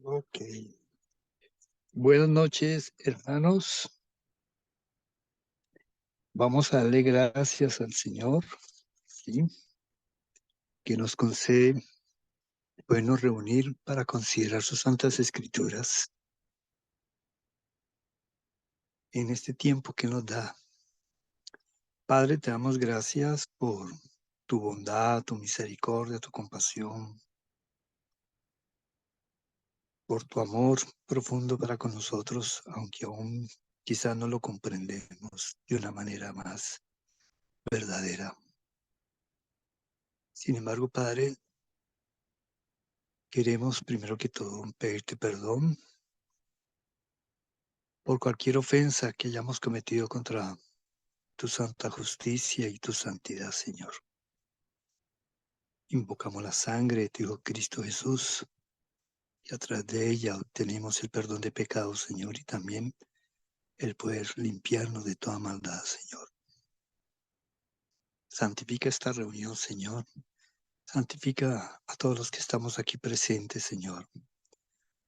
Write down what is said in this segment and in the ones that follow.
Ok. Buenas noches, hermanos. Vamos a darle gracias al Señor, ¿sí? Que nos concede podernos reunir para considerar sus santas escrituras en este tiempo que nos da. Padre, te damos gracias por tu bondad, tu misericordia, tu compasión, por tu amor profundo para con nosotros, aunque aún quizás no lo comprendemos de una manera más verdadera. Sin embargo, Padre, queremos primero que todo pedirte perdón por cualquier ofensa que hayamos cometido contra tu santa justicia y tu santidad, Señor. Invocamos la sangre de tu Hijo Cristo Jesús y a través de ella obtenemos el perdón de pecados, Señor, y también el poder limpiarnos de toda maldad, Señor. Santifica esta reunión, Señor. Santifica a todos los que estamos aquí presentes, Señor,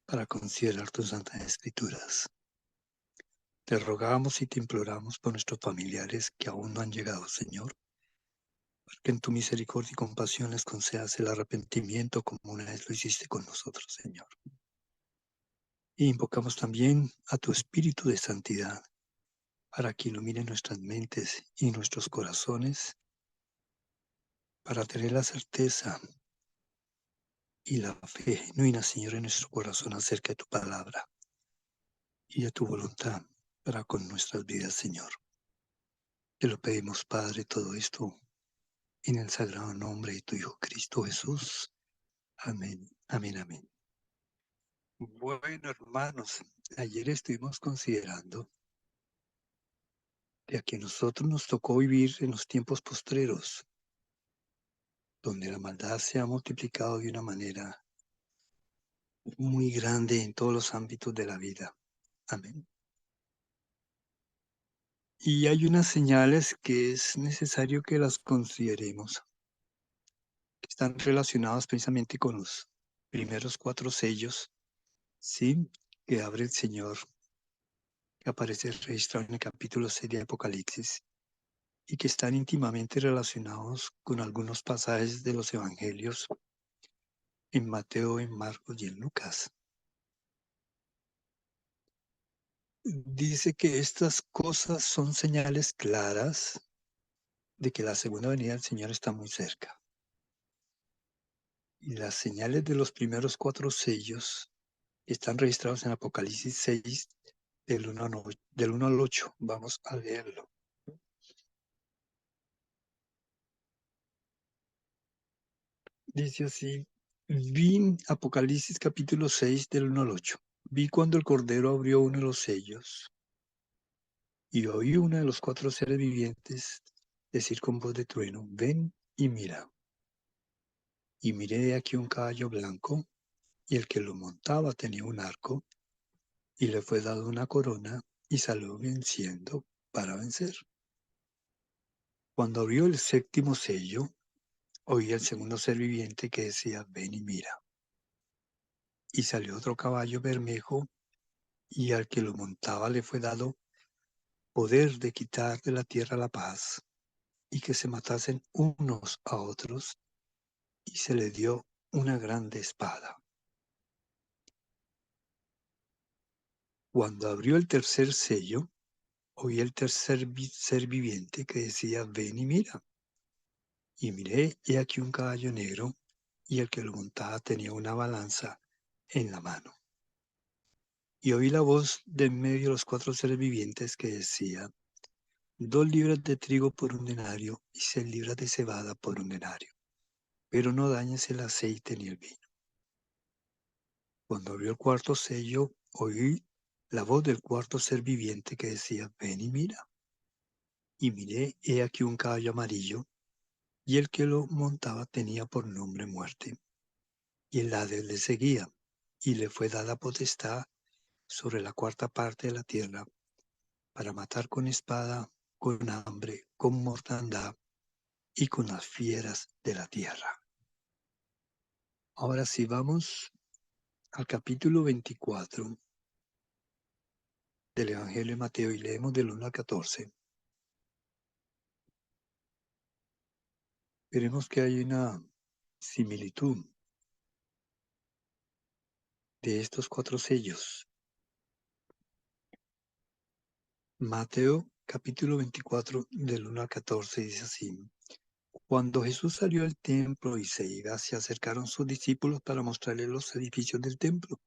para considerar tus santas escrituras. Te rogamos y te imploramos por nuestros familiares que aún no han llegado, Señor, que en tu misericordia y compasión les concedas el arrepentimiento como una vez lo hiciste con nosotros, Señor. Y invocamos también a tu Espíritu de santidad para que ilumine nuestras mentes y nuestros corazones, para tener la certeza y la fe genuina, Señor, en nuestro corazón acerca de tu palabra y de tu voluntad para con nuestras vidas, Señor. Te lo pedimos, Padre, todo esto en el sagrado nombre de tu Hijo Cristo Jesús. Amén, amén, amén. Bueno, hermanos, ayer estuvimos considerando que a que nosotros nos tocó vivir en los tiempos postreros, donde la maldad se ha multiplicado de una manera muy grande en todos los ámbitos de la vida. Amén. Y hay unas señales que es necesario que las consideremos, que están relacionadas precisamente con los primeros 4 sellos, ¿sí? Que abre el Señor, que aparece registrado en el capítulo 6 de Apocalipsis, y que están íntimamente relacionados con algunos pasajes de los evangelios en Mateo, en Marcos y en Lucas. Dice que estas cosas son señales claras de que la segunda venida del Señor está muy cerca. Y las señales de los primeros 4 sellos están registrados en Apocalipsis 6, del 1 al 8. Vamos a leerlo. Dice así, vi Apocalipsis capítulo 6 del 1 al 8. Vi cuando el Cordero abrió uno de los sellos y oí uno de los 4 seres vivientes decir con voz de trueno, ven y mira. Y miré aquí un caballo blanco, y el que lo montaba tenía un arco, y le fue dado una corona, y salió venciendo para vencer. Cuando abrió el 7º sello, oí el segundo ser viviente que decía, ven y mira. Y salió otro caballo bermejo, y al que lo montaba le fue dado poder de quitar de la tierra la paz, y que se matasen unos a otros, y se le dio una grande espada. Cuando abrió el tercer sello, oí el tercer ser viviente que decía, ven y mira. Y miré, y aquí un caballo negro, y el que lo montaba tenía una balanza en la mano. Y oí la voz de en medio de los 4 seres vivientes que decía, 2 libras de trigo por un denario, y 6 libras de cebada por un denario. Pero no dañes el aceite ni el vino. Cuando abrió el 4º sello, oí la voz del 4º ser viviente que decía, ven y mira. Y miré, he aquí un caballo amarillo, y el que lo montaba tenía por nombre Muerte. Y el Hades le seguía, y le fue dada potestad sobre la 4ª parte de la tierra, para matar con espada, con hambre, con mortandad, y con las fieras de la tierra. Ahora sí vamos al capítulo 24 del Evangelio de Mateo y leemos del 1 al 14, veremos que hay una similitud de estos 4 sellos. Mateo capítulo 24 del 1 al 14 dice así: Cuando Jesús salió del templo y se iba, se acercaron sus discípulos para mostrarle los edificios del templo.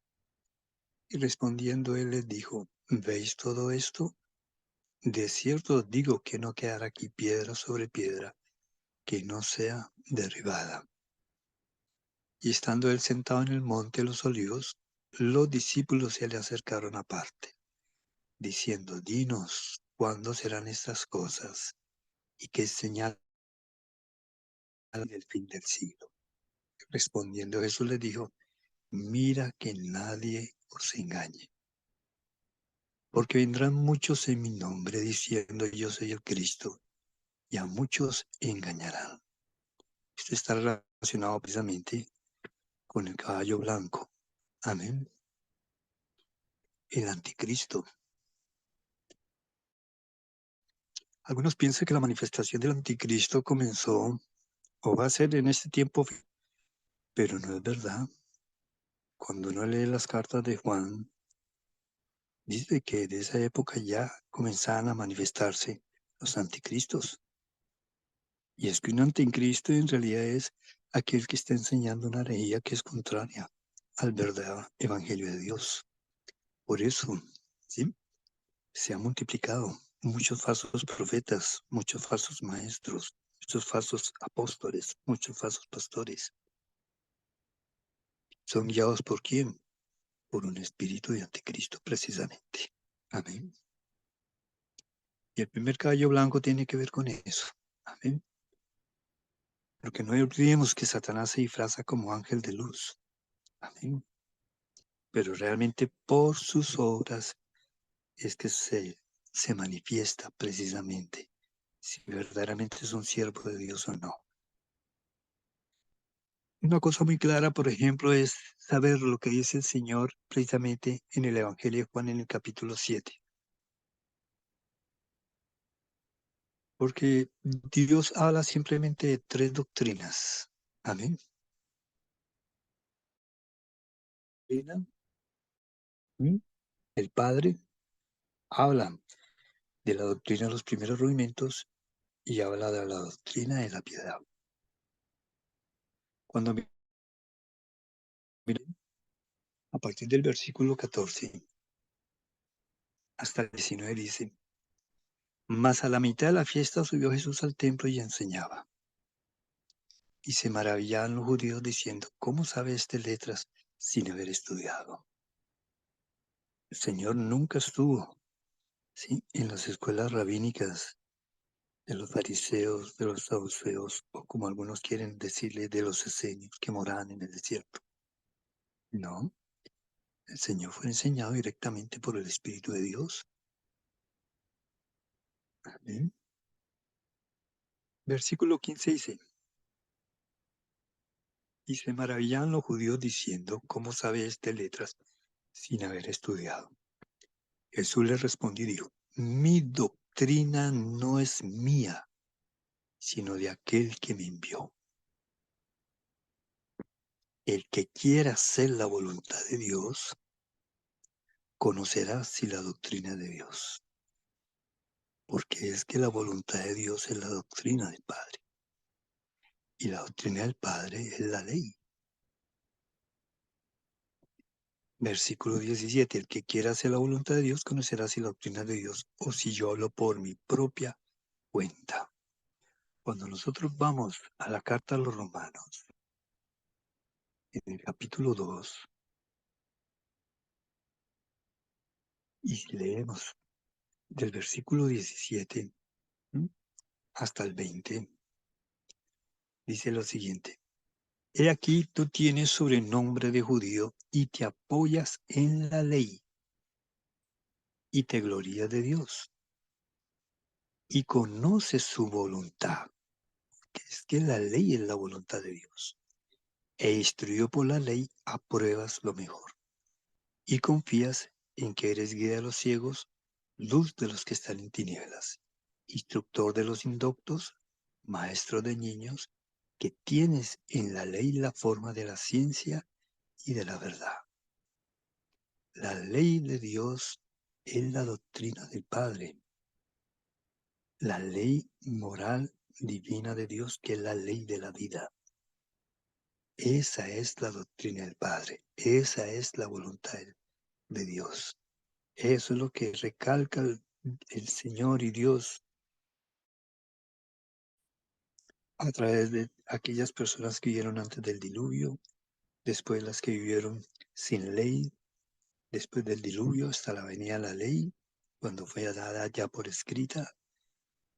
Y respondiendo él les dijo: ¿Veis todo esto? De cierto os digo que no quedará aquí piedra sobre piedra que no sea derribada. Y estando él sentado en el monte de los olivos, los discípulos se le acercaron aparte, diciendo: Dinos, ¿cuándo serán estas cosas? ¿Y qué señal del fin del siglo? Respondiendo Jesús les dijo: Mira que nadie os engañe, porque vendrán muchos en mi nombre diciendo: Yo soy el Cristo, y a muchos engañarán. Esto está relacionado precisamente con el caballo blanco. Amén. El anticristo. Algunos piensan que la manifestación del anticristo comenzó o va a ser en este tiempo, pero no es verdad. Cuando uno lee las cartas de Juan, dice que de esa época ya comenzaban a manifestarse los anticristos. Y es que un anticristo en realidad es aquel que está enseñando una herejía que es contraria al verdadero evangelio de Dios. Por eso, ¿sí?, se han multiplicado muchos falsos profetas, muchos falsos maestros, muchos falsos apóstoles, muchos falsos pastores. ¿Son guiados por quién? Por un espíritu de anticristo, precisamente. Amén. Y el primer caballo blanco tiene que ver con eso. Amén. Porque no olvidemos que Satanás se disfraza como ángel de luz. Amén. Pero realmente por sus obras es que se manifiesta precisamente si verdaderamente es un siervo de Dios o no. Una cosa muy clara, por ejemplo, es saber lo que dice el Señor precisamente en el Evangelio de Juan en el capítulo 7. Porque Dios habla simplemente de 3 doctrinas. Amén. ¿Mm? El Padre habla de la doctrina de los primeros rudimentos y habla de la doctrina de la piedad. Cuando miren, a partir del versículo 14 hasta el 19 dice: Mas a la mitad de la fiesta subió Jesús al templo y enseñaba. Y se maravillaban los judíos diciendo: ¿Cómo sabe este letras sin haber estudiado? El Señor nunca estuvo, ¿sí?, en las escuelas rabínicas de los fariseos, de los saduceos, o como algunos quieren decirle, de los esenios que moraban en el desierto. No, el Señor fue enseñado directamente por el Espíritu de Dios. Amén. Versículo 15 dice: Y se maravillaban los judíos diciendo: ¿Cómo sabe este letras sin haber estudiado? Jesús les respondió y dijo: Mi doctrina no es mía, sino de aquel que me envió. El que quiera hacer la voluntad de Dios, conocerá si la doctrina de Dios. Porque es que la voluntad de Dios es la doctrina del Padre. Y la doctrina del Padre es la ley. Versículo 17. El que quiera hacer la voluntad de Dios, conocerá si la doctrina de Dios o si yo hablo por mi propia cuenta. Cuando nosotros vamos a la carta a los romanos, en el capítulo 2, y si leemos del versículo 17 hasta el 20, dice lo siguiente: He aquí tú tienes sobrenombre de judío y te apoyas en la ley y te glorías de Dios y conoces su voluntad, que es que la ley es la voluntad de Dios. e instruido por la ley, apruebas lo mejor y confías en que eres guía de los ciegos, luz de los que están en tinieblas, instructor de los indoctos, maestro de niños, que tienes en la ley la forma de la ciencia y de la verdad. La ley de Dios es la doctrina del Padre, la ley moral divina de Dios, que es la ley de la vida. Esa es la doctrina del Padre, esa es la voluntad de Dios. Eso es lo que recalca el Señor y Dios a través de aquellas personas que vivieron antes del diluvio, después las que vivieron sin ley, después del diluvio hasta la venida de la ley, cuando fue dada ya por escrita,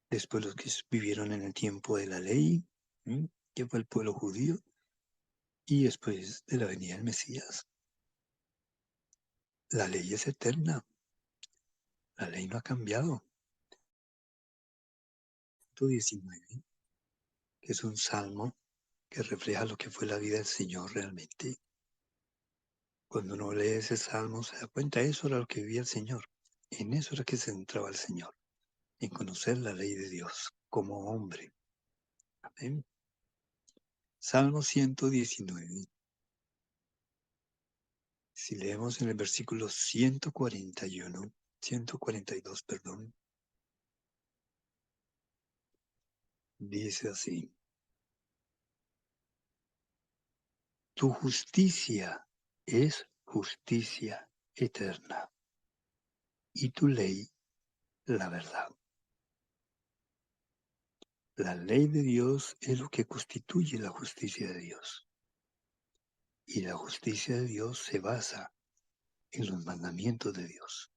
después los que vivieron en el tiempo de la ley, ¿sí?, que fue el pueblo judío, y después de la venida del Mesías. La ley es eterna, la ley no ha cambiado. 19, que es un salmo que refleja lo que fue la vida del Señor realmente. Cuando uno lee ese salmo se da cuenta, eso era lo que vivía el Señor. En eso era que se centraba el Señor, en conocer la ley de Dios como hombre. Amén. Salmo 119. Si leemos en el versículo 141, 142, perdón, dice así: Tu justicia es justicia eterna, y tu ley la verdad. La ley de Dios es lo que constituye la justicia de Dios. Y la justicia de Dios se basa en los mandamientos de Dios.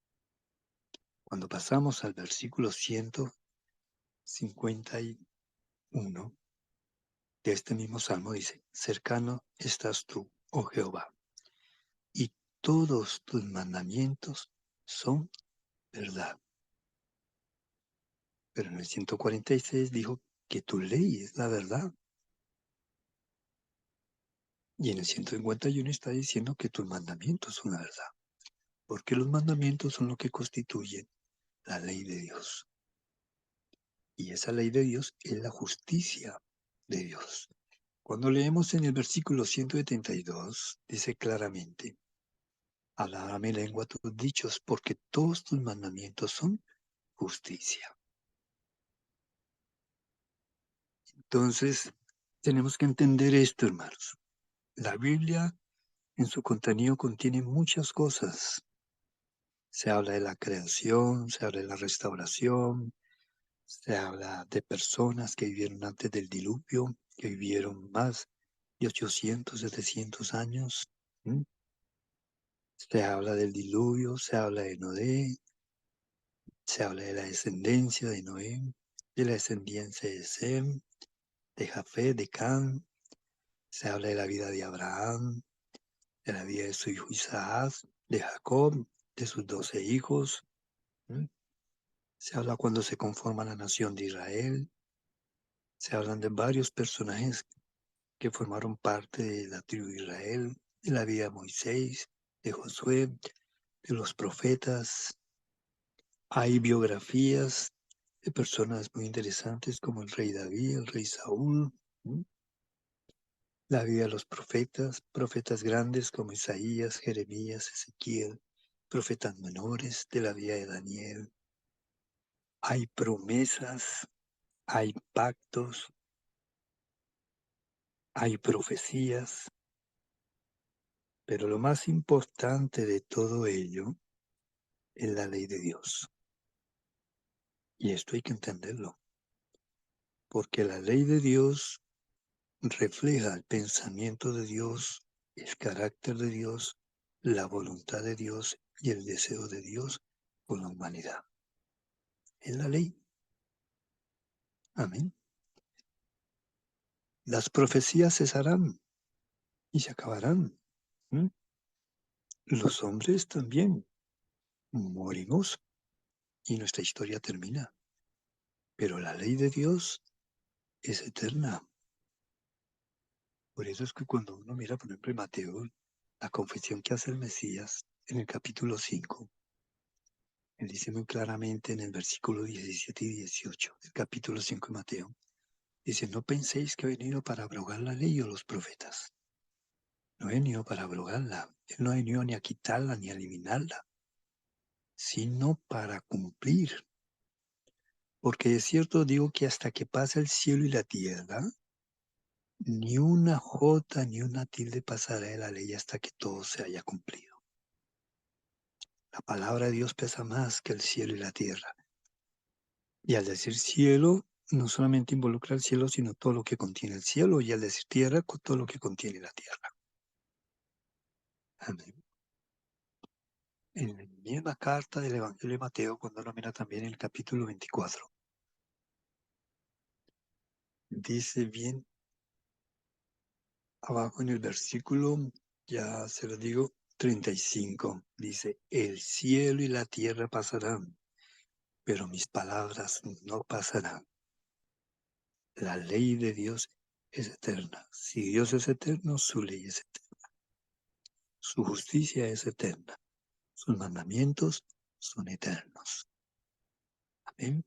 Cuando pasamos al versículo 151 de este mismo salmo, dice: cercano estás tú, oh Jehová, y todos tus mandamientos son verdad. Pero en el 146 dijo que tu ley es la verdad. Y en el 151 está diciendo que tus mandamientos son la verdad. Porque los mandamientos son lo que constituyen la ley de Dios. Y esa ley de Dios es la justicia de Dios. Cuando leemos en el versículo 172, dice claramente: alaba mi lengua tus dichos, porque todos tus mandamientos son justicia. Entonces, tenemos que entender esto, hermanos. La Biblia en su contenido contiene muchas cosas. Se habla de la creación, se habla de la restauración, se habla de personas que vivieron antes del diluvio, que vivieron más de 800, 700 años. ¿Mm? Se habla del diluvio, se habla de Noé, se habla de la descendencia de Noé, de la descendencia de Sem, de Jafet, de Can. Se habla de la vida de Abraham, de la vida de su hijo Isaac, de Jacob, de sus 12 hijos. ¿Mm? Se habla cuando se conforma la nación de Israel. Se hablan de varios personajes que formaron parte de la tribu de Israel, de la vida de Moisés, de Josué, de los profetas. Hay biografías de personas muy interesantes como el rey David, el rey Saúl, ¿sí?, la vida de los profetas, profetas grandes como Isaías, Jeremías, Ezequiel, profetas menores de la vida de Daniel. Hay promesas, hay pactos, hay profecías, pero lo más importante de todo ello es la ley de Dios. Y esto hay que entenderlo, porque la ley de Dios refleja el pensamiento de Dios, el carácter de Dios, la voluntad de Dios y el deseo de Dios con la humanidad. Es la ley. Amén. Las profecías cesarán y se acabarán. ¿Mm? Los hombres también morimos y nuestra historia termina. Pero la ley de Dios es eterna, Por eso es que cuando uno mira, por ejemplo, en Mateo, la confesión que hace el Mesías en el capítulo 5, él dice muy claramente en el versículo 17 y 18 del capítulo 5 de Mateo, dice, no penséis que he venido para abrogar la ley o los profetas. No he venido para abrogarla. Él no ha venido ni a quitarla ni a eliminarla, sino para cumplir. Porque de cierto digo que hasta que pase el cielo y la tierra, ni una jota ni una tilde pasará de la ley hasta que todo se haya cumplido. La palabra de Dios pesa más que el cielo y la tierra. Y al decir cielo, no solamente involucra el cielo, sino todo lo que contiene el cielo. Y al decir tierra, con todo lo que contiene la tierra. Amén. En la misma carta del Evangelio de Mateo, cuando uno mira también en el capítulo 24, dice bien abajo en el versículo, ya se lo digo, 35, dice, el cielo y la tierra pasarán, pero mis palabras no pasarán. La ley de Dios es eterna. Si Dios es eterno, su ley es eterna. Su justicia es eterna. Sus mandamientos son eternos. Amén.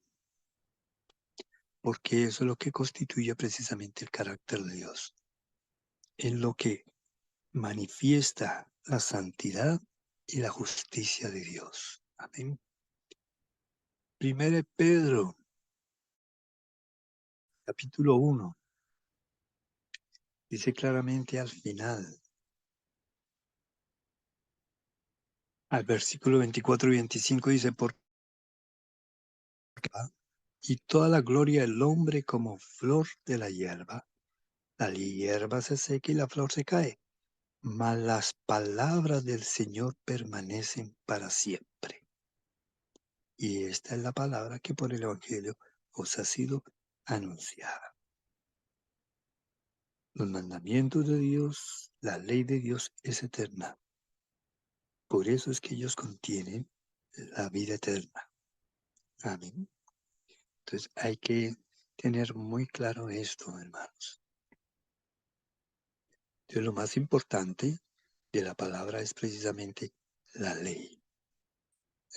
Porque eso es lo que constituye precisamente el carácter de Dios. Es lo que manifiesta la santidad y la justicia de Dios. Amén. Primero de Pedro, capítulo 1, dice claramente al final, al versículo 24 y 25, dice, porque y toda la gloria del hombre como flor de la hierba. La hierba se seca y la flor se cae, mas las palabras del Señor permanecen para siempre. Y esta es la palabra que por el Evangelio os ha sido anunciada. Los mandamientos de Dios, la ley de Dios es eterna. Por eso es que ellos contienen la vida eterna. Amén. Entonces hay que tener muy claro esto, hermanos. Entonces lo más importante de la palabra es precisamente la ley.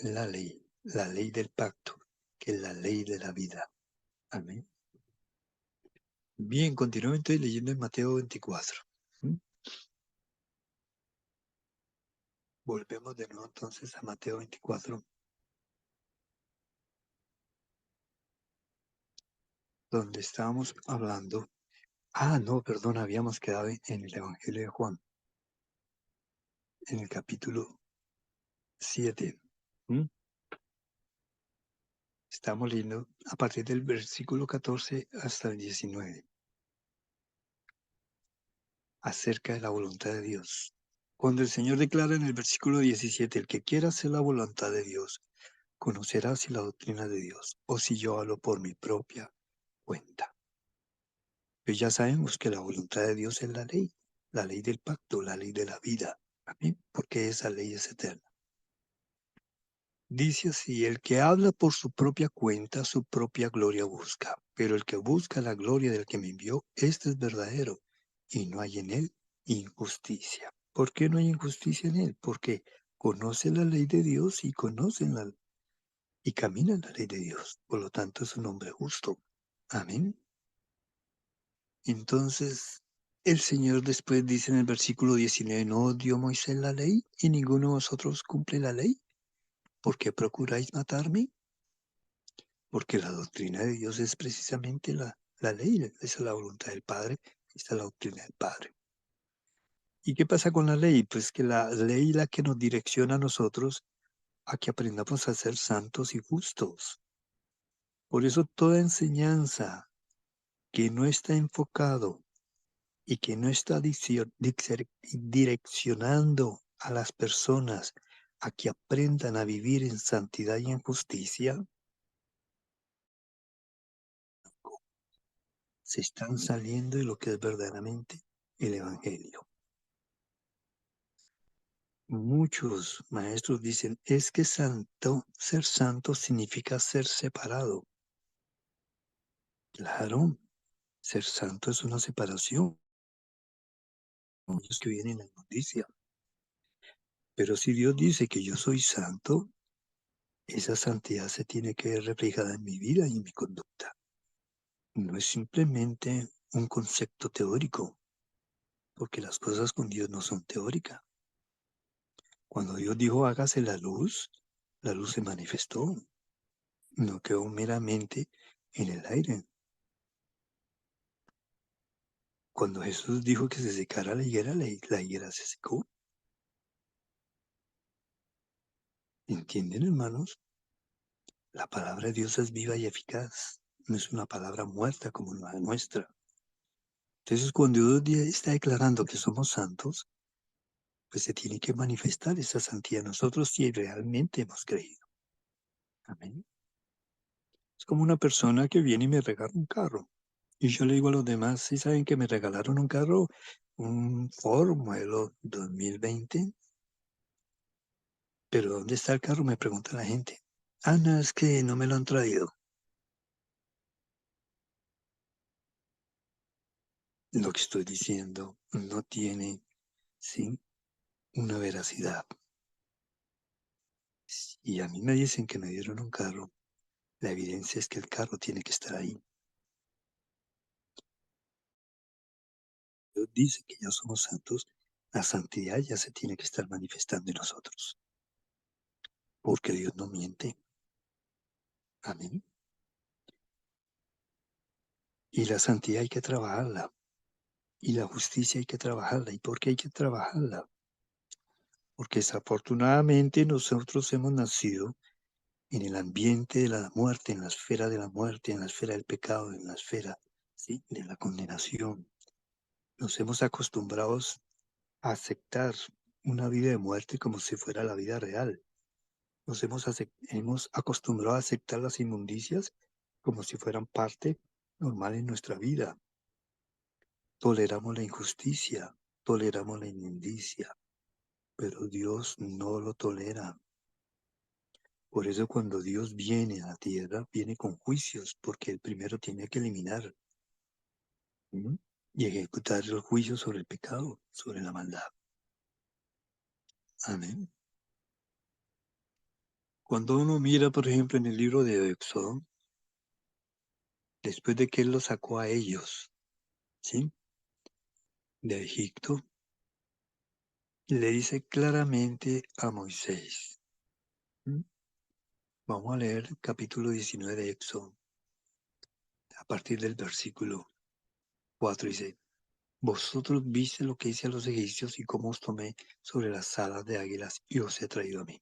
La ley del pacto, que es la ley de la vida. Amén. Bien, continúo entonces leyendo en Mateo 24. ¿Mm? Volvemos de nuevo entonces a Mateo 24, donde estábamos hablando. Ah, no, perdón, habíamos quedado en el Evangelio de Juan, en el capítulo 7. ¿Mm? Estamos leyendo a partir del versículo 14 hasta el 19, acerca de la voluntad de Dios. Cuando el Señor declara en el versículo 17, el que quiera hacer la voluntad de Dios, conocerá si la doctrina de Dios o si yo hablo por mi propia cuenta. Pues ya sabemos que la voluntad de Dios es la ley del pacto, la ley de la vida. Amén. Porque esa ley es eterna. Dice así, el que habla por su propia cuenta, su propia gloria busca, pero el que busca la gloria del que me envió, este es verdadero, y no hay en él injusticia. ¿Por qué no hay injusticia en él? Porque conoce la ley de Dios y y camina en la ley de Dios. Por lo tanto, es un hombre justo. Amén. Entonces, el Señor después dice en el versículo 19, ¿no dio Moisés la ley y ninguno de vosotros cumple la ley? ¿Por qué procuráis matarme? Porque la doctrina de Dios es precisamente la ley, esa es la voluntad del Padre, esta es la doctrina del Padre. ¿Y qué pasa con la ley? Pues que la ley es la que nos direcciona a nosotros a que aprendamos a ser santos y justos. Por eso toda enseñanza que no está enfocado y que no está direccionando a las personas a que aprendan a vivir en santidad y en justicia, se están saliendo de lo que es verdaderamente el Evangelio. Muchos maestros dicen, es que ser santo significa ser separado. Claro, ser santo es una separación. Ellos que vienen en la inmundicia. Pero si Dios dice que yo soy santo, esa santidad se tiene que ver reflejada en mi vida y en mi conducta. No es simplemente un concepto teórico, porque las cosas con Dios no son teóricas. Cuando Dios dijo hágase la luz se manifestó, no quedó meramente en el aire. Cuando Jesús dijo que se secara la higuera se secó. ¿Entienden, hermanos? La palabra de Dios es viva y eficaz, no es una palabra muerta como la nuestra. Entonces, cuando Dios está declarando que somos santos, pues se tiene que manifestar esa santidad en nosotros si realmente hemos creído. Amén. Es como una persona que viene y me regala un carro. Y yo le digo a los demás, ¿sí saben que me regalaron un carro, un Ford modelo 2020? Pero ¿dónde está el carro? Me pregunta la gente. Ah, no, es que no me lo han traído. Lo que estoy diciendo no tiene, sí, una veracidad. Y a mí me dicen que me dieron un carro. La evidencia es que el carro tiene que estar ahí. Dios dice que ya somos santos, la santidad ya se tiene que estar manifestando en nosotros. Porque Dios no miente. Amén. Y la santidad hay que trabajarla. Y la justicia hay que trabajarla. ¿Y por qué hay que trabajarla? Porque desafortunadamente nosotros hemos nacido en el ambiente de la muerte, en la esfera de la muerte, en la esfera del pecado, en la esfera, ¿sí?, de la condenación. Nos hemos acostumbrado a aceptar una vida de muerte como si fuera la vida real. Hemos acostumbrado a aceptar las inmundicias como si fueran parte normal en nuestra vida. Toleramos la injusticia, toleramos la inmundicia, pero Dios no lo tolera. Por eso cuando Dios viene a la tierra, viene con juicios, porque el primero tiene que eliminar, ¿sí?, y ejecutar el juicio sobre el pecado, sobre la maldad. Amén. Cuando uno mira, por ejemplo, en el libro de Éxodo, después de que Él los sacó a ellos, ¿sí?, de Egipto, le dice claramente a Moisés. Vamos a leer el capítulo 19 de Éxodo, a partir del versículo 4, dice: Vosotros viste lo que hice a los egipcios y cómo os tomé sobre las alas de águilas y os he traído a mí.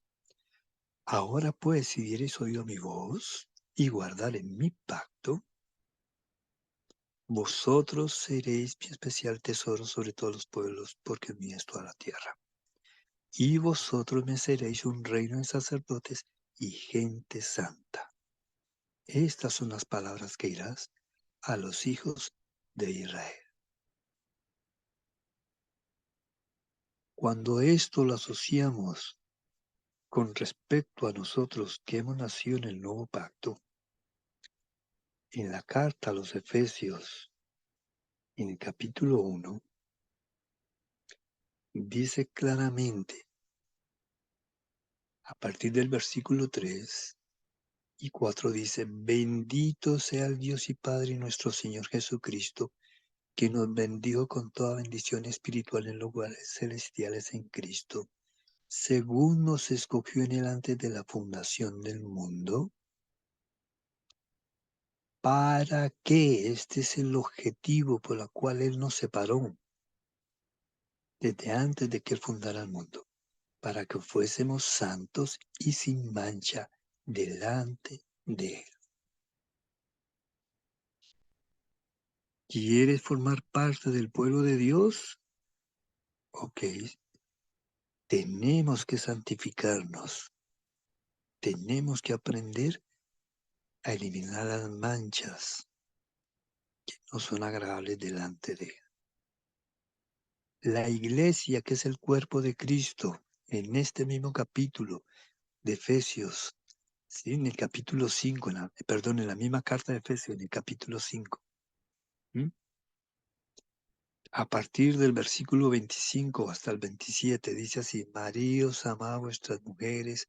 Ahora pues, si diereis oído a mi voz y guardareis mi pacto, vosotros seréis mi especial tesoro sobre todos los pueblos, porque mía es toda la tierra. Y vosotros me seréis un reino de sacerdotes y gente santa. Estas son las palabras que irás a los hijos de Israel. Cuando esto lo asociamos con respecto a nosotros que hemos nacido en el nuevo pacto, en la carta a los Efesios, en el capítulo 1, dice claramente, a partir del versículo 3 y 4, dice: Bendito sea el Dios y Padre nuestro Señor Jesucristo, que nos bendijo con toda bendición espiritual en lugares celestiales en Cristo, según nos escogió en él antes de la fundación del mundo, para que este es el objetivo por el cual él nos separó desde antes de que él fundara el mundo, para que fuésemos santos y sin mancha delante de él. ¿Quieres formar parte del pueblo de Dios? Ok, tenemos que santificarnos, tenemos que aprender a eliminar las manchas que no son agradables delante de él. La iglesia, que es el cuerpo de Cristo, en este mismo capítulo de Efesios, ¿sí?, en el capítulo 5, en la misma carta de Efesios, en el capítulo 5, A partir del versículo 25 hasta el 27 dice así: maridos, amad a vuestras mujeres,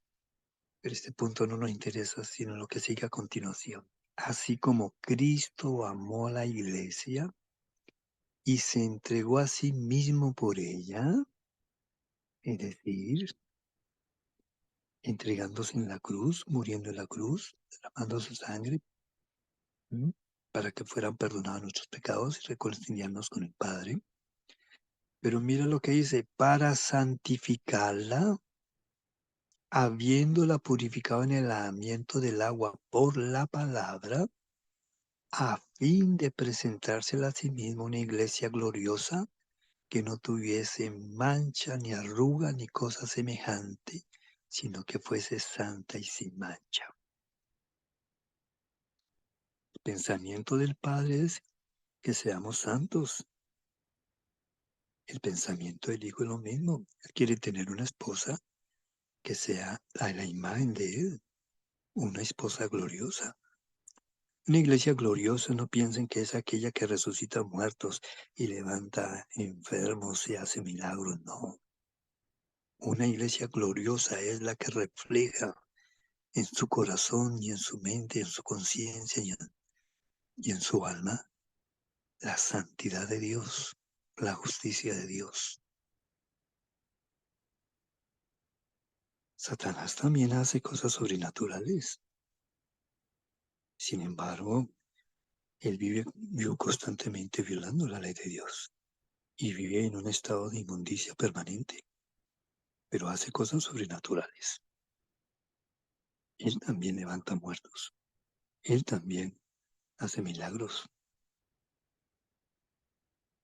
pero este punto no nos interesa, sino lo que sigue a continuación. Así como Cristo amó a la iglesia y se entregó a sí mismo por ella, es decir, entregándose en la cruz, muriendo en la cruz, derramando su sangre, ¿m? Para que fueran perdonados nuestros pecados y reconciliarnos con el Padre. Pero mira lo que dice: para santificarla, habiéndola purificado en el lavamiento del agua por la palabra, a fin de presentársela a sí misma una iglesia gloriosa, que no tuviese mancha, ni arruga, ni cosa semejante, sino que fuese santa y sin mancha. El pensamiento del Padre es que seamos santos. El pensamiento del Hijo es lo mismo. Él quiere tener una esposa que sea la imagen de Él, una esposa gloriosa. Una iglesia gloriosa, no piensen que es aquella que resucita muertos y levanta enfermos y hace milagros, no. Una iglesia gloriosa es la que refleja en su corazón y en su mente, en su conciencia y en su alma la santidad de Dios, la justicia de Dios. Satanás también hace cosas sobrenaturales. Sin embargo, él vive constantemente violando la ley de Dios y vive en un estado de inmundicia permanente, pero hace cosas sobrenaturales. Él también levanta muertos. Él también hace milagros.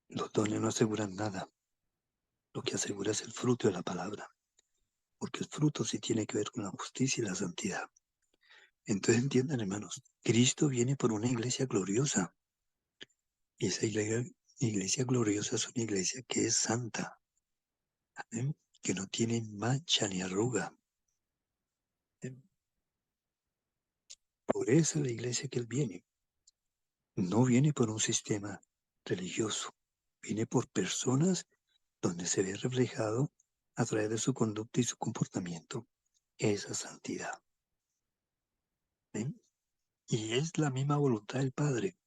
Los dones no aseguran nada. Lo que asegura es el fruto de la palabra, porque el fruto sí tiene que ver con la justicia y la santidad. Entonces entiendan, hermanos, Cristo viene por una iglesia gloriosa. Y esa iglesia gloriosa es una iglesia que es santa, ¿eh? Que no tiene mancha ni arruga. ¿Eh? Por eso la iglesia que Él viene. No viene por un sistema religioso, viene por personas donde se ve reflejado a través de su conducta y su comportamiento esa santidad. ¿Eh? Y es la misma voluntad del Padre.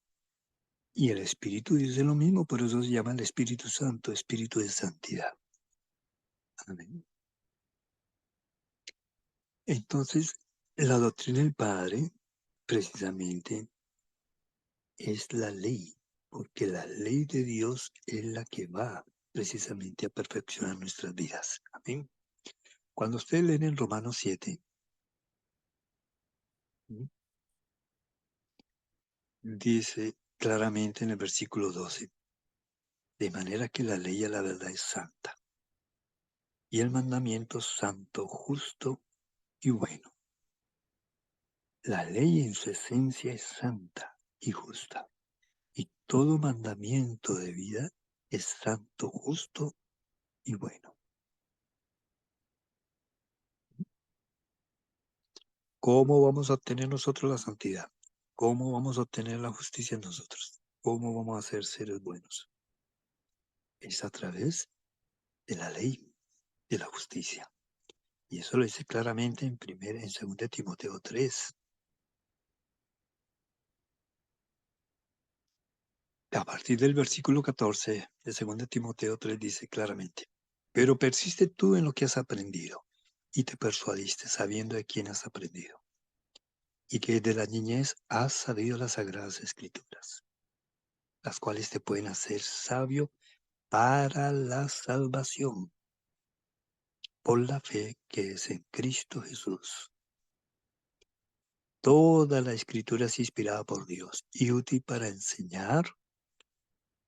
Y el Espíritu dice lo mismo, por eso se llama el Espíritu Santo, Espíritu de Santidad. Amén. Entonces, la doctrina del Padre, precisamente, es la ley, porque la ley de Dios es la que va precisamente a perfeccionar nuestras vidas. Amén. Cuando ustedes leen en Romanos 7, ¿sí? Dice claramente en el versículo 12, de manera que la ley a la verdad es santa, y el mandamiento santo, justo y bueno. La ley en su esencia es santa y justa, y todo mandamiento de vida es santo, justo y bueno. ¿Cómo vamos a obtener nosotros la santidad? ¿Cómo vamos a obtener la justicia en nosotros? ¿Cómo vamos a ser seres buenos? Es a través de la ley, de la justicia. Y eso lo dice claramente en 2 Timoteo 3. A partir del versículo 14 de 2 Timoteo 3 dice claramente: pero persiste tú en lo que has aprendido y te persuadiste sabiendo de quién has aprendido y que desde la niñez has sabido las sagradas escrituras, las cuales te pueden hacer sabio para la salvación por la fe que es en Cristo Jesús. Toda la escritura es inspirada por Dios y útil para enseñar,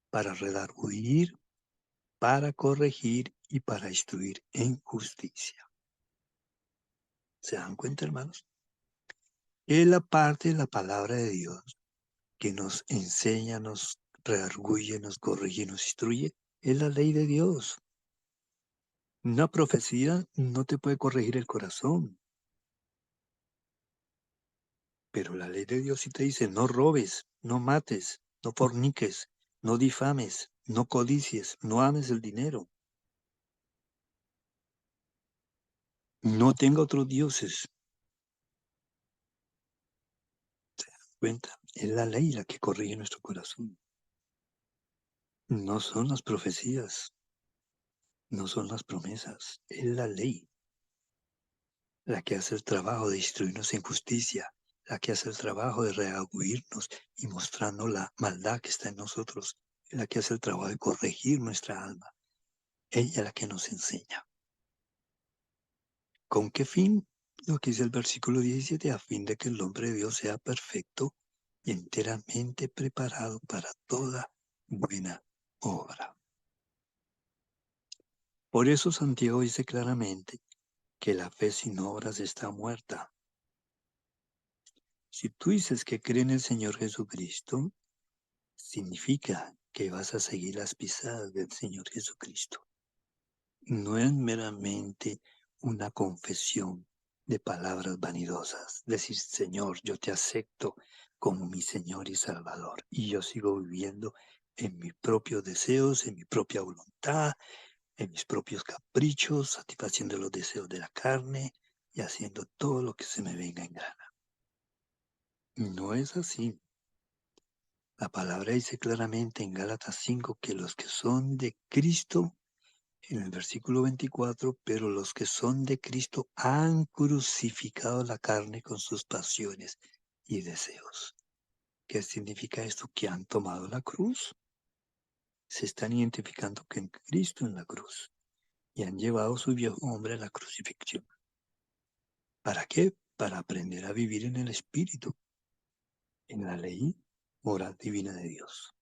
para redarguir, para corregir y para instruir en justicia. ¿Se dan cuenta, hermanos? Es la parte de la palabra de Dios que nos enseña, nos redarguye, nos corrige, nos instruye. Es la ley de Dios. Una profecía no te puede corregir el corazón, pero la ley de Dios sí te dice: no robes, no mates, no forniques, no difames, No codicies, no ames el dinero. No tenga otros dioses. Cuenta, es la ley la que corrige nuestro corazón. No son las profecías, no son las promesas, es la ley la que hace el trabajo de instruirnos en justicia, la que hace el trabajo de redarguirnos y mostrarnos la maldad que está en nosotros, la que hace el trabajo de corregir nuestra alma. Ella es la que nos enseña. ¿Con qué fin? Lo que dice el versículo 17, a fin de que el hombre de Dios sea perfecto y enteramente preparado para toda buena obra. Por eso Santiago dice claramente que la fe sin obras está muerta. Si tú dices que cree en el Señor Jesucristo, significa que vas a seguir las pisadas del Señor Jesucristo. No es meramente una confesión de palabras vanidosas. Decir, Señor, yo te acepto como mi Señor y Salvador. Y yo sigo viviendo en mis propios deseos, en mi propia voluntad, en mis propios caprichos, satisfaciendo los deseos de la carne y haciendo todo lo que se me venga en gana. No es así. La palabra dice claramente en Gálatas 5 que los que son de Cristo, en el versículo 24, pero los que son de Cristo han crucificado la carne con sus pasiones y deseos. ¿Qué significa esto? Que han tomado la cruz. Se están identificando con Cristo en la cruz y han llevado su viejo hombre a la crucifixión. ¿Para qué? Para aprender a vivir en el Espíritu, en la ley moral divina de Dios.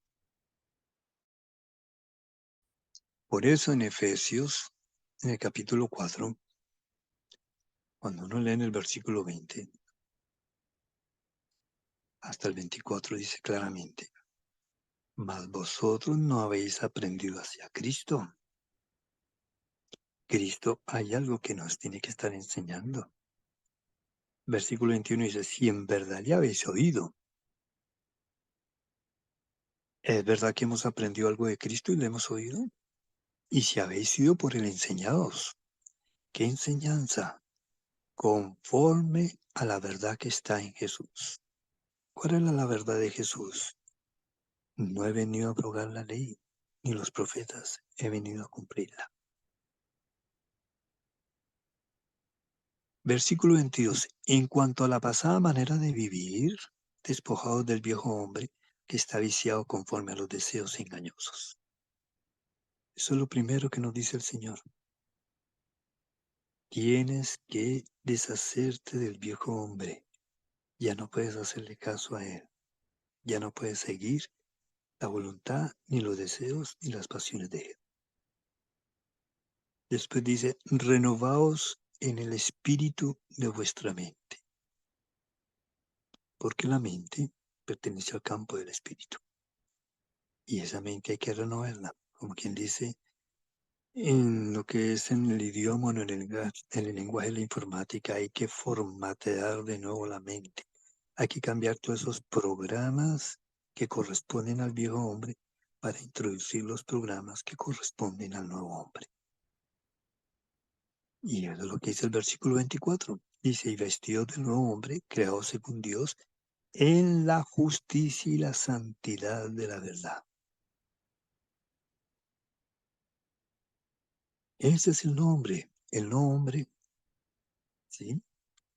Por eso en Efesios, en el capítulo 4, cuando uno lee en el versículo 20 hasta el 24, dice claramente, mas vosotros no habéis aprendido hacia Cristo. Cristo hay algo que nos tiene que estar enseñando. Versículo 21 dice, si en verdad le habéis oído. ¿Es verdad que hemos aprendido algo de Cristo y le hemos oído? Y si habéis sido por él enseñados. ¿Qué enseñanza? Conforme a la verdad que está en Jesús. ¿Cuál era la verdad de Jesús? No he venido a abrogar la ley, ni los profetas, he venido a cumplirla. Versículo 22. En cuanto a la pasada manera de vivir, despojados del viejo hombre que está viciado conforme a los deseos engañosos. Eso es lo primero que nos dice el Señor. Tienes que deshacerte del viejo hombre. Ya no puedes hacerle caso a él. Ya no puedes seguir la voluntad, ni los deseos, ni las pasiones de él. Después dice, renovaos en el espíritu de vuestra mente. Porque la mente pertenece al campo del espíritu. Y esa mente hay que renovarla. Como quien dice, en lo que es en el idioma, en el lenguaje de la informática, hay que formatear de nuevo la mente. Hay que cambiar todos esos programas que corresponden al viejo hombre para introducir los programas que corresponden al nuevo hombre. Y eso es lo que dice el versículo 24. Dice, y vestido del nuevo hombre, creado según Dios, en la justicia y la santidad de la verdad. Ese es el nombre. El nombre, ¿sí?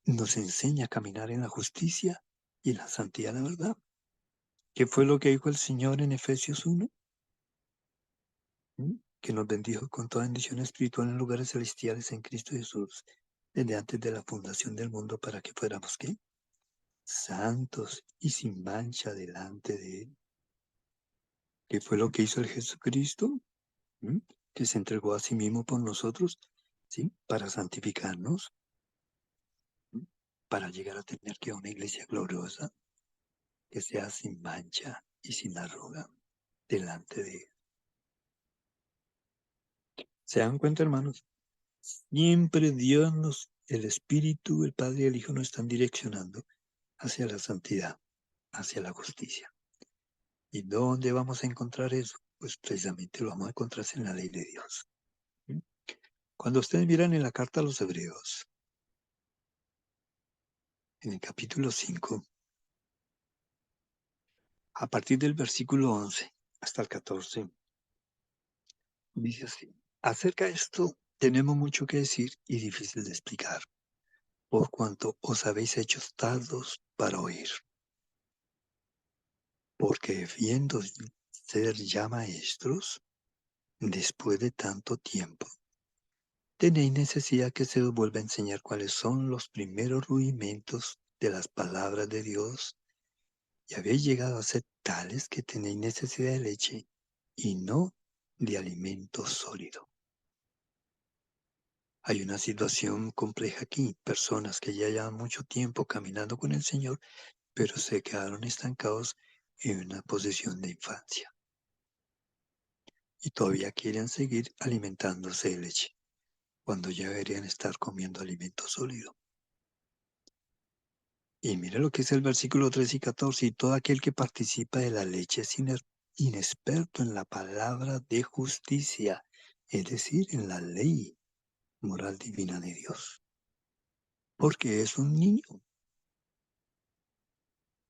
Nos enseña a caminar en la justicia y en la santidad de la verdad. ¿Qué fue lo que dijo el Señor en Efesios 1? ¿Mm? Que nos bendijo con toda bendición espiritual en lugares celestiales en Cristo Jesús, desde antes de la fundación del mundo, para que fuéramos, ¿qué? Santos y sin mancha delante de Él. ¿Qué fue lo que hizo el Jesucristo? ¿Mm? Que se entregó a sí mismo por nosotros, ¿sí? Para santificarnos, ¿Mm? Para llegar a tener que una iglesia gloriosa, que sea sin mancha y sin arruga delante de Él. ¿Se dan cuenta, hermanos? Siempre Dios el Espíritu, el Padre y el Hijo nos están direccionando hacia la santidad, hacia la justicia. ¿Y dónde vamos a encontrar eso? pues precisamente lo vamos a encontrar en la ley de Dios. ¿Mm? Cuando ustedes miran en la carta a los Hebreos, en el capítulo 5, a partir del versículo 11 hasta el 14, dice así: acerca de esto tenemos mucho que decir y difícil de explicar, por cuanto os habéis hecho tardos para oír. Porque viendo ser ya maestros, después de tanto tiempo, tenéis necesidad que se os vuelva a enseñar cuáles son los primeros rudimentos de las palabras de Dios, y habéis llegado a ser tales que tenéis necesidad de leche y no de alimento sólido. Hay una situación compleja aquí, personas que ya llevan mucho tiempo caminando con el Señor, pero se quedaron estancados en una posición de infancia y todavía quieren seguir alimentándose de leche, cuando ya deberían estar comiendo alimento sólido. Y mire lo que es el versículo 13 y 14: y todo aquel que participa de la leche es inexperto en la palabra de justicia, es decir, en la ley moral divina de Dios, porque es un niño.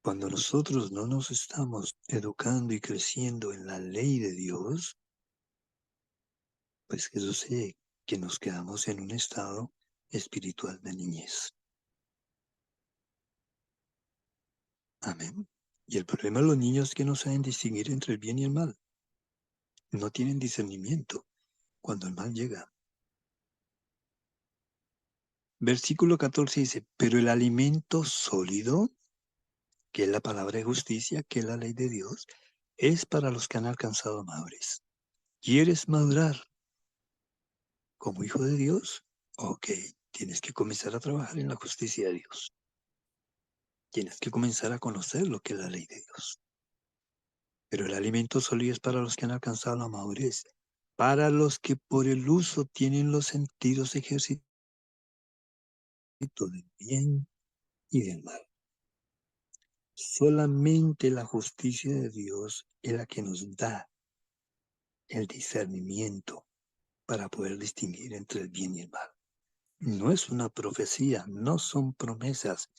Cuando nosotros no nos estamos educando y creciendo en la ley de Dios, pues ¿qué sucede? Que nos quedamos en un estado espiritual de niñez. Amén. Y el problema de los niños es que no saben distinguir entre el bien y el mal. No tienen discernimiento cuando el mal llega. Versículo 14 dice: pero el alimento sólido, que es la palabra de justicia, que es la ley de Dios, es para los que han alcanzado madurez. ¿Quieres madurar como hijo de Dios? Ok, tienes que comenzar a trabajar en la justicia de Dios. Tienes que comenzar a conocer lo que es la ley de Dios. Pero el alimento sólido es para los que han alcanzado la madurez, para los que por el uso tienen los sentidos ejercitados del bien y del mal. Solamente la justicia de Dios es la que nos da el discernimiento para poder distinguir entre el bien y el mal. No es una profecía, no son promesas,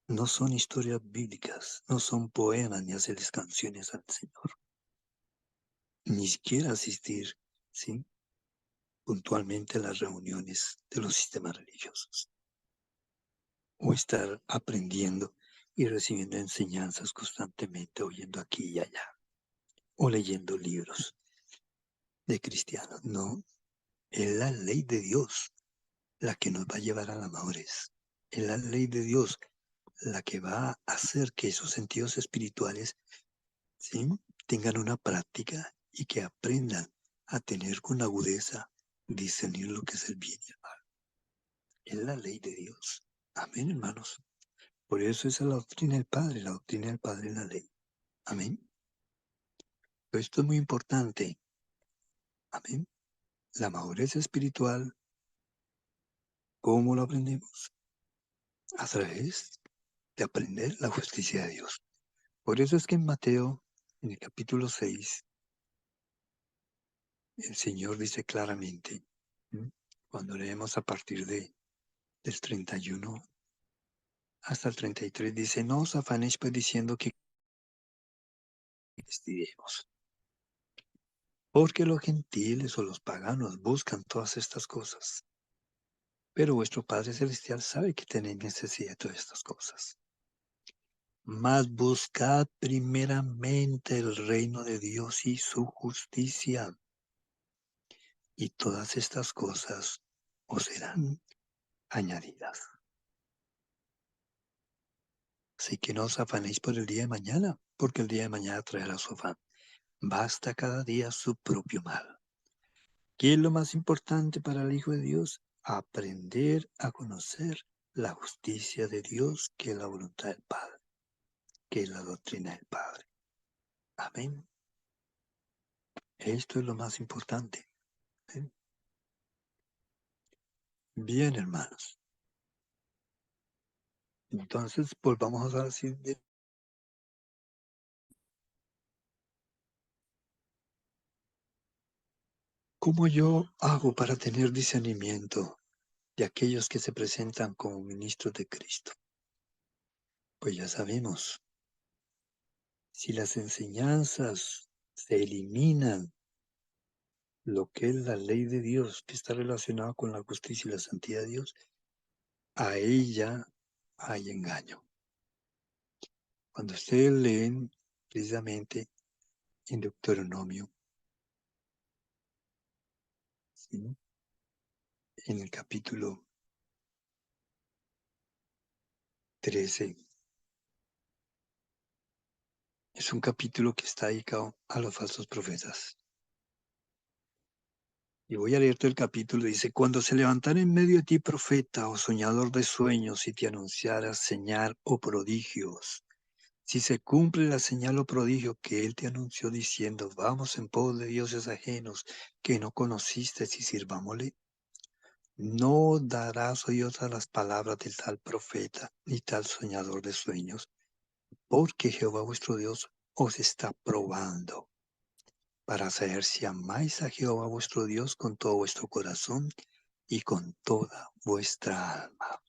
no son historias bíblicas, no son poemas ni hacerles canciones al Señor, ni siquiera asistir, ¿sí?, puntualmente a las reuniones de los sistemas religiosos, o estar aprendiendo y recibiendo enseñanzas constantemente, oyendo aquí y allá, o leyendo libros de cristianos. No, es la ley de Dios la que nos va a llevar a la madurez. Es la ley de Dios la que va a hacer que esos sentidos espirituales, ¿sí?, tengan una práctica y que aprendan a tener con agudeza, discernir lo que es el bien y el mal. Es la ley de Dios. Amén, hermanos. Por eso esa es la doctrina del Padre. La doctrina del Padre es la ley. Amén. Pero esto es muy importante. Amén. La madurez espiritual, ¿cómo lo aprendemos? A través de aprender la justicia de Dios. Por eso es que en Mateo, en el capítulo 6, el Señor dice claramente, ¿m?, cuando leemos a partir del 31 hasta el 33, dice: no os afanéis pues diciendo que vestiremos, porque los gentiles o los paganos buscan todas estas cosas, pero vuestro Padre Celestial sabe que tenéis necesidad de todas estas cosas. Mas buscad primeramente el reino de Dios y su justicia, y todas estas cosas os serán añadidas. Así que no os afanéis por el día de mañana, porque el día de mañana traerá su afán. Basta cada día su propio mal. ¿Qué es lo más importante para el Hijo de Dios? Aprender a conocer la justicia de Dios, que es la voluntad del Padre, que es la doctrina del Padre. Amén. Esto es lo más importante. ¿Eh? Bien, hermanos. Entonces, pues vamos a decir ¿Cómo yo hago para tener discernimiento de aquellos que se presentan como ministros de Cristo? Pues ya sabemos, si las enseñanzas se eliminan, lo que es la ley de Dios, que está relacionada con la justicia y la santidad de Dios, a ella hay engaño. Cuando ustedes leen precisamente en Deuteronomio, ¿sí?, en el capítulo 13, es un capítulo que está dedicado a los falsos profetas. Y voy a leer todo el capítulo. Dice: cuando se levantara en medio de ti profeta o soñador de sueños y te anunciara señal o prodigios, si se cumple la señal o prodigio que él te anunció diciendo, vamos en pos de dioses ajenos que no conociste y sirvámosle, no darás oídos a las palabras del tal profeta ni tal soñador de sueños, porque Jehová vuestro Dios os está probando para saber si amáis a Jehová vuestro Dios con todo vuestro corazón y con toda vuestra alma.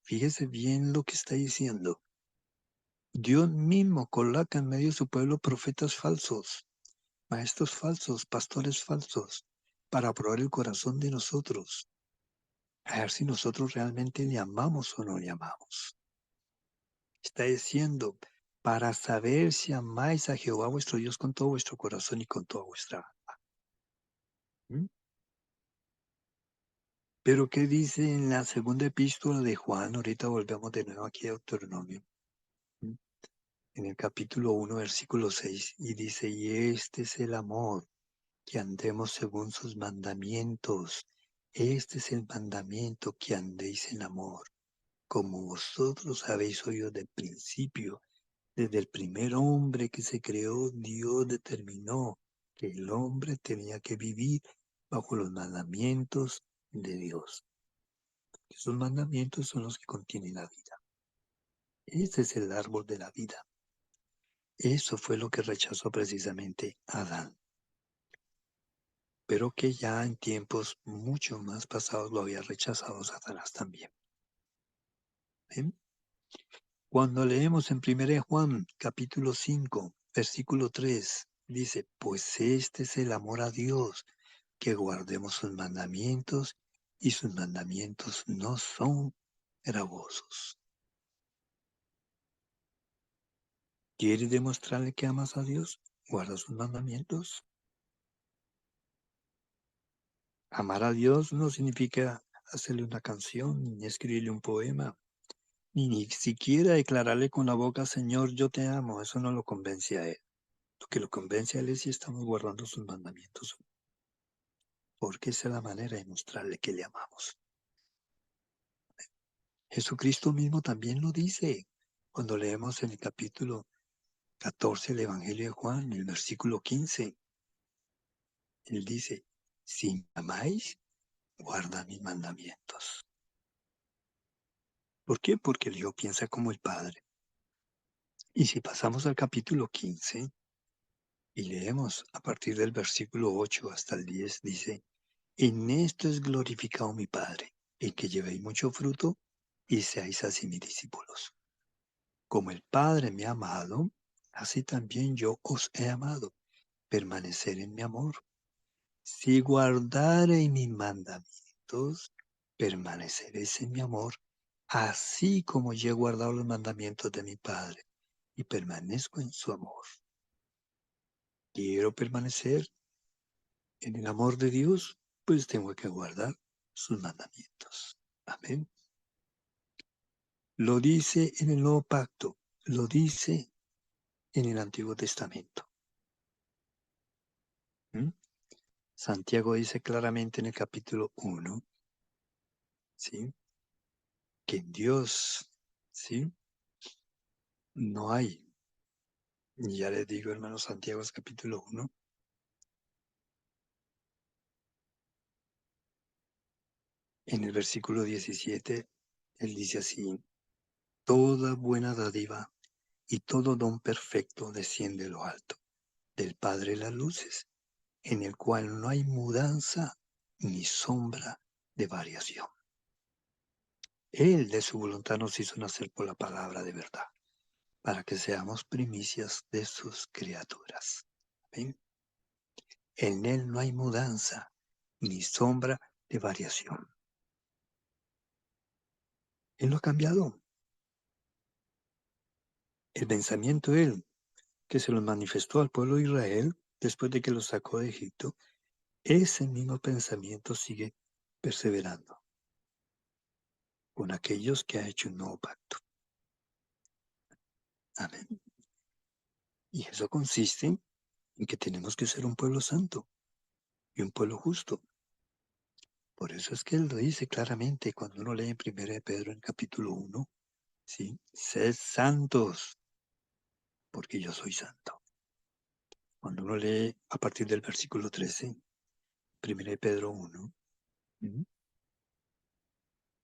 Fíjese bien lo que está diciendo. Dios mismo coloca en medio de su pueblo profetas falsos, maestros falsos, pastores falsos, para probar el corazón de nosotros, a ver si nosotros realmente le amamos o no le amamos. Está diciendo, para saber si amáis a Jehová vuestro Dios con todo vuestro corazón y con toda vuestra alma. ¿Mm? Pero ¿qué dice en la segunda epístola de Juan? Ahorita volvemos de nuevo aquí a Deuteronomio. ¿Mm? En el capítulo 1, versículo 6, y dice, y este es el amor, que andemos según sus mandamientos. Este es el mandamiento, que andéis en amor, como vosotros habéis oído del principio. Desde el primer hombre que se creó, Dios determinó que el hombre tenía que vivir bajo los mandamientos de Dios. Esos mandamientos son los que contienen la vida. Ese es el árbol de la vida. Eso fue lo que rechazó precisamente Adán, pero que ya en tiempos mucho más pasados lo había rechazado Satanás también. ¿Ven? Cuando leemos en 1 Juan capítulo 5, versículo 3, dice, pues este es el amor a Dios, que guardemos sus mandamientos, y sus mandamientos no son gravosos. ¿Quieres demostrarle que amas a Dios? Guarda sus mandamientos. Amar a Dios no significa hacerle una canción, ni escribirle un poema, ni siquiera declararle con la boca, Señor, yo te amo. Eso no lo convence a Él. Lo que lo convence a Él es si estamos guardando sus mandamientos, porque esa es la manera de mostrarle que le amamos. Jesucristo mismo también lo dice. Cuando leemos en el capítulo 14 del Evangelio de Juan, en el versículo 15, Él dice, si me amáis, guarda mis mandamientos. ¿Por qué? Porque el Hijo piensa como el Padre. Y si pasamos al capítulo 15 y leemos a partir del versículo 8 hasta el 10, dice, en esto es glorificado mi Padre, en que llevéis mucho fruto y seáis así mis discípulos. Como el Padre me ha amado, así también yo os he amado. Permanecer en mi amor. Si guardareis mis mandamientos, permaneceréis en mi amor, así como yo he guardado los mandamientos de mi Padre y permanezco en su amor. Quiero permanecer en el amor de Dios, pues tengo que guardar sus mandamientos. Amén. Lo dice en el Nuevo Pacto, lo dice en el Antiguo Testamento. ¿Mm? Santiago dice claramente en el capítulo 1, ¿sí?, que en Dios, ¿sí?, no hay, ya les digo, hermanos, Santiago es capítulo 1, en el versículo 17, él dice así, toda buena dádiva y todo don perfecto desciende de lo alto, del Padre de las luces, en el cual no hay mudanza ni sombra de variación. Él de su voluntad nos hizo nacer por la palabra de verdad, para que seamos primicias de sus criaturas. ¿Ven? En Él no hay mudanza ni sombra de variación. Él no ha cambiado. El pensamiento de Él, que se lo manifestó al pueblo de Israel después de que lo sacó de Egipto, ese mismo pensamiento sigue perseverando con aquellos que ha hecho un nuevo pacto. Amén. Y eso consiste en que tenemos que ser un pueblo santo y un pueblo justo. Por eso es que él lo dice claramente cuando uno lee en 1 de Pedro en capítulo 1, ¿sí? Sed santos, porque yo soy santo. Cuando uno lee a partir del versículo 13, 1 de Pedro 1, ¿sí?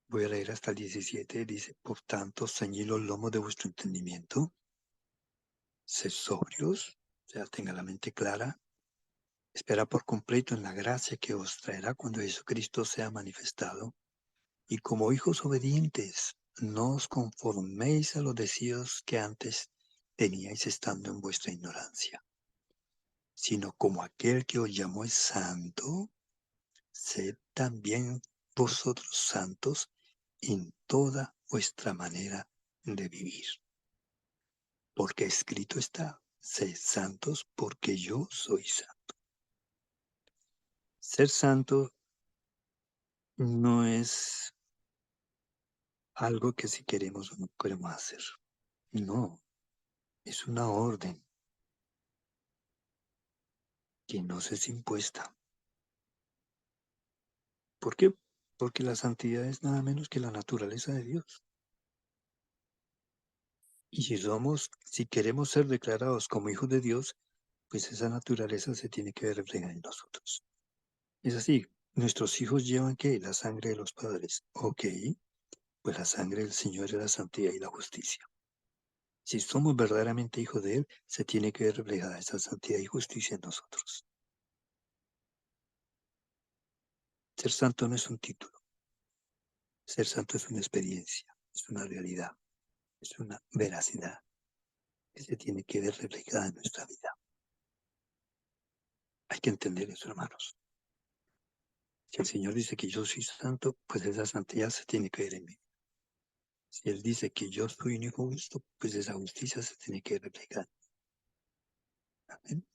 Voy a leer hasta el 17, dice, por tanto, ceñid los lomos de vuestro entendimiento, sed sobrios, o sea, tenga la mente clara, espera por completo en la gracia que os traerá cuando Jesucristo sea manifestado. Y como hijos obedientes, no os conforméis a los deseos que antes teníais estando en vuestra ignorancia, sino como aquel que os llamó es santo, sed también vosotros santos en toda vuestra manera de vivir. Porque escrito está, sed santos porque yo soy santo. Ser santo no es algo que si queremos o no queremos hacer. No, es una orden que nos es impuesta. ¿Por qué? Porque la santidad es nada menos que la naturaleza de Dios. Y si queremos ser declarados como hijos de Dios, pues esa naturaleza se tiene que ver reflejada en nosotros. Es así, nuestros hijos llevan ¿qué? La sangre de los padres. Ok, pues la sangre del Señor es la santidad y la justicia. Si somos verdaderamente hijos de Él, se tiene que ver reflejada esa santidad y justicia en nosotros. Ser santo no es un título. Ser santo es una experiencia, es una realidad, es una veracidad que se tiene que ver reflejada en nuestra vida. Hay que entender eso, hermanos. Si el Señor dice que yo soy santo, pues esa santidad se tiene que ver en mí. Si Él dice que yo soy un hijo justo, pues esa justicia se tiene que reflejar. Amén.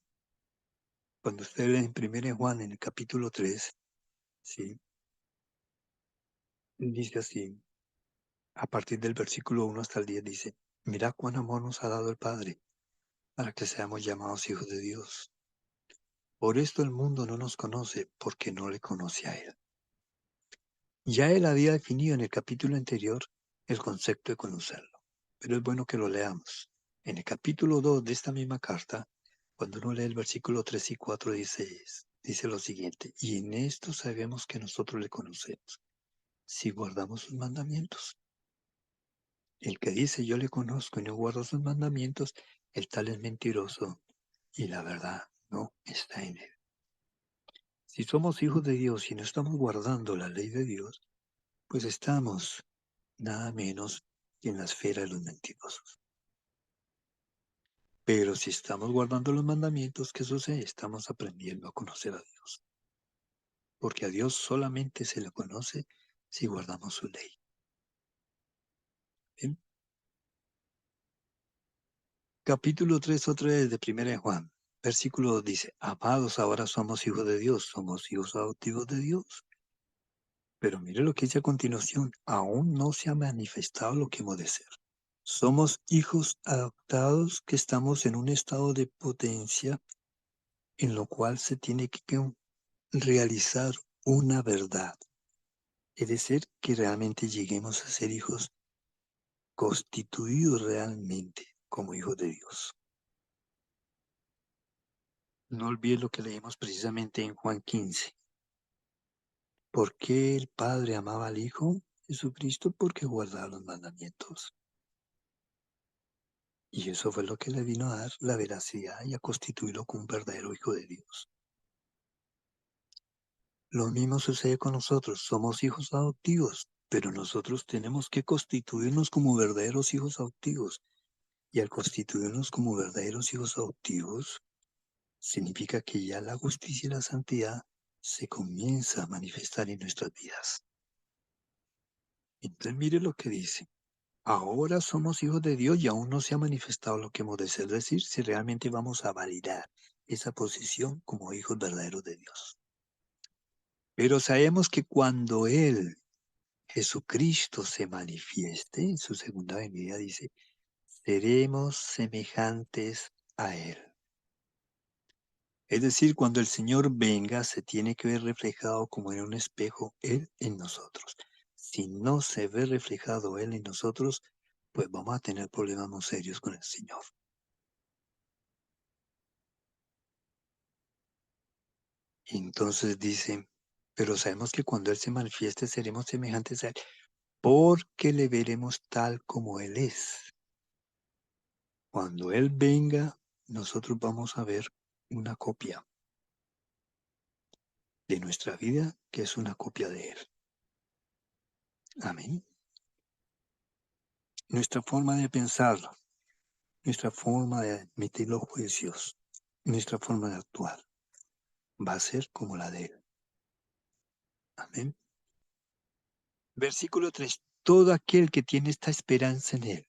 Cuando usted lee en 1 Juan, en el capítulo 3, ¿sí? Dice así, a partir del versículo 1 hasta el 10, dice, mira cuán amor nos ha dado el Padre, para que seamos llamados hijos de Dios. Por esto el mundo no nos conoce, porque no le conoce a Él. Ya él había definido en el capítulo anterior el concepto de conocerlo, pero es bueno que lo leamos. En el capítulo 2 de esta misma carta, cuando uno lee el versículo 3 y 4, dice lo siguiente, y en esto sabemos que nosotros le conocemos, si guardamos sus mandamientos. El que dice yo le conozco y no guarda sus mandamientos, el tal es mentiroso y la verdad no está en él. Si somos hijos de Dios y no estamos guardando la ley de Dios, pues estamos nada menos que en la esfera de los mentirosos. Pero si estamos guardando los mandamientos, ¿qué sucede? Estamos aprendiendo a conocer a Dios. Porque a Dios solamente se le conoce si guardamos su ley. ¿Bien? Capítulo 3 otra vez de 1 de Juan. Versículo 2 dice, amados, ahora somos hijos de Dios, somos hijos adoptivos de Dios. Pero mire lo que dice a continuación, aún no se ha manifestado lo que hemos de ser. Somos hijos adoptados que estamos en un estado de potencia en lo cual se tiene que realizar una verdad. Es decir, que realmente lleguemos a ser hijos constituidos realmente como hijos de Dios. No olvides lo que leímos precisamente en Juan 15. ¿Por qué el Padre amaba al Hijo Jesucristo? Porque guardaba los mandamientos. Y eso fue lo que le vino a dar la veracidad y a constituirlo como un verdadero hijo de Dios. Lo mismo sucede con nosotros. Somos hijos adoptivos, pero nosotros tenemos que constituirnos como verdaderos hijos adoptivos. Y al constituirnos como verdaderos hijos adoptivos, significa que ya la justicia y la santidad se comienza a manifestar en nuestras vidas. Entonces mire lo que dice. Ahora somos hijos de Dios y aún no se ha manifestado lo que hemos de ser, decir, si realmente vamos a validar esa posición como hijos verdaderos de Dios. Pero sabemos que cuando Él, Jesucristo, se manifieste en su segunda venida, dice, seremos semejantes a Él. Es decir, cuando el Señor venga, se tiene que ver reflejado como en un espejo Él en nosotros. Si no se ve reflejado Él en nosotros, pues vamos a tener problemas muy serios con el Señor. Entonces dice, pero sabemos que cuando Él se manifieste seremos semejantes a Él, porque le veremos tal como Él es. Cuando Él venga, nosotros vamos a ver una copia de nuestra vida, que es una copia de Él. Amén. Nuestra forma de pensar, nuestra forma de emitir los juicios, nuestra forma de actuar, va a ser como la de Él. Amén. Versículo 3. Todo aquel que tiene esta esperanza en Él.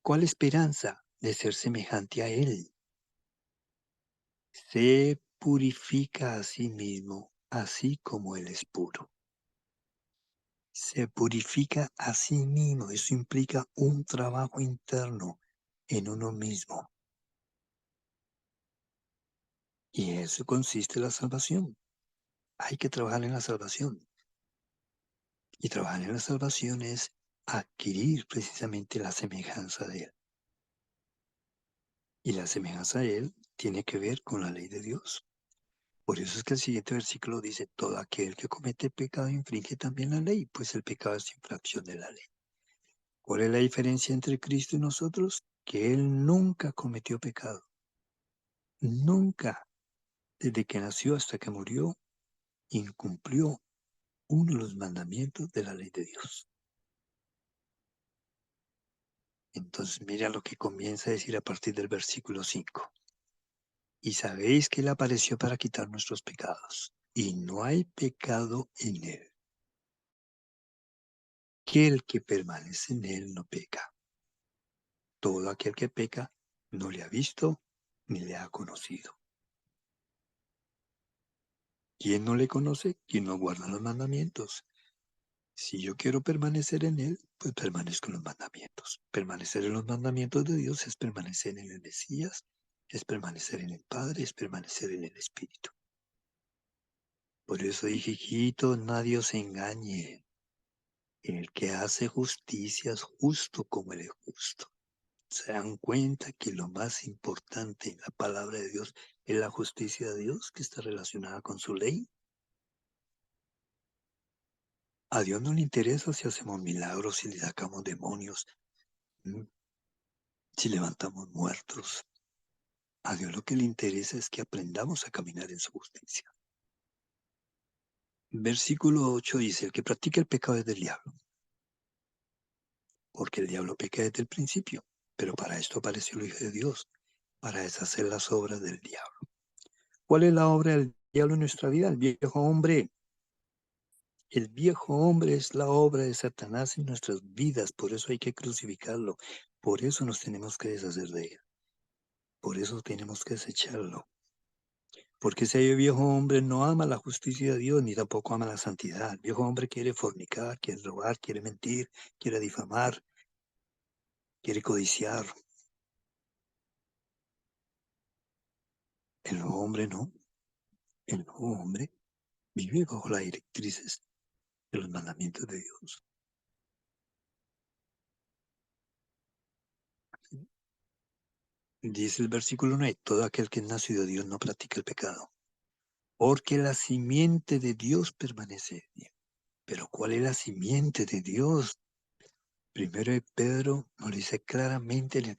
¿Cuál esperanza? De ser semejante a Él. Se purifica a sí mismo, así como Él es puro. Se purifica a sí mismo. Eso implica un trabajo interno en uno mismo. Y eso consiste en la salvación. Hay que trabajar en la salvación. Y trabajar en la salvación es adquirir precisamente la semejanza de Él. Y la semejanza de Él tiene que ver con la ley de Dios. Por eso es que el siguiente versículo dice, todo aquel que comete pecado infringe también la ley, pues el pecado es infracción de la ley. ¿Cuál es la diferencia entre Cristo y nosotros? Que Él nunca cometió pecado. Nunca, desde que nació hasta que murió, incumplió uno de los mandamientos de la ley de Dios. Entonces mira lo que comienza a decir a partir del versículo 5. Y sabéis que Él apareció para quitar nuestros pecados, y no hay pecado en Él. Que el que permanece en Él no peca. Todo aquel que peca no le ha visto ni le ha conocido. ¿Quién no le conoce? Quien no guarda los mandamientos. Si yo quiero permanecer en Él, pues permanezco en los mandamientos. Permanecer en los mandamientos de Dios es permanecer en el Mesías, es permanecer en el Padre, es permanecer en el Espíritu. Por eso dije, hijito, nadie os engañe. El que hace justicia es justo como Él es justo. Se dan cuenta que lo más importante en la palabra de Dios es la justicia de Dios, que está relacionada con su ley. A Dios no le interesa si hacemos milagros, si le sacamos demonios, si levantamos muertos. A Dios lo que le interesa es que aprendamos a caminar en su justicia. Versículo 8 dice, el que practica el pecado es del diablo, porque el diablo peca desde el principio, pero para esto apareció el Hijo de Dios, para deshacer las obras del diablo. ¿Cuál es la obra del diablo en nuestra vida? El viejo hombre. El viejo hombre es la obra de Satanás en nuestras vidas, por eso hay que crucificarlo, por eso nos tenemos que deshacer de él, por eso tenemos que desecharlo. Porque ese viejo hombre no ama la justicia de Dios, ni tampoco ama la santidad. El viejo hombre quiere fornicar, quiere robar, quiere mentir, quiere difamar, quiere codiciar. El nuevo hombre no. El nuevo hombre vive bajo las directrices de los mandamientos de Dios. Dice el versículo 9, todo aquel que es nacido de Dios no practica el pecado, porque la simiente de Dios permanece en él. Pero ¿cuál es la simiente de Dios? Primero de Pedro nos dice claramente en el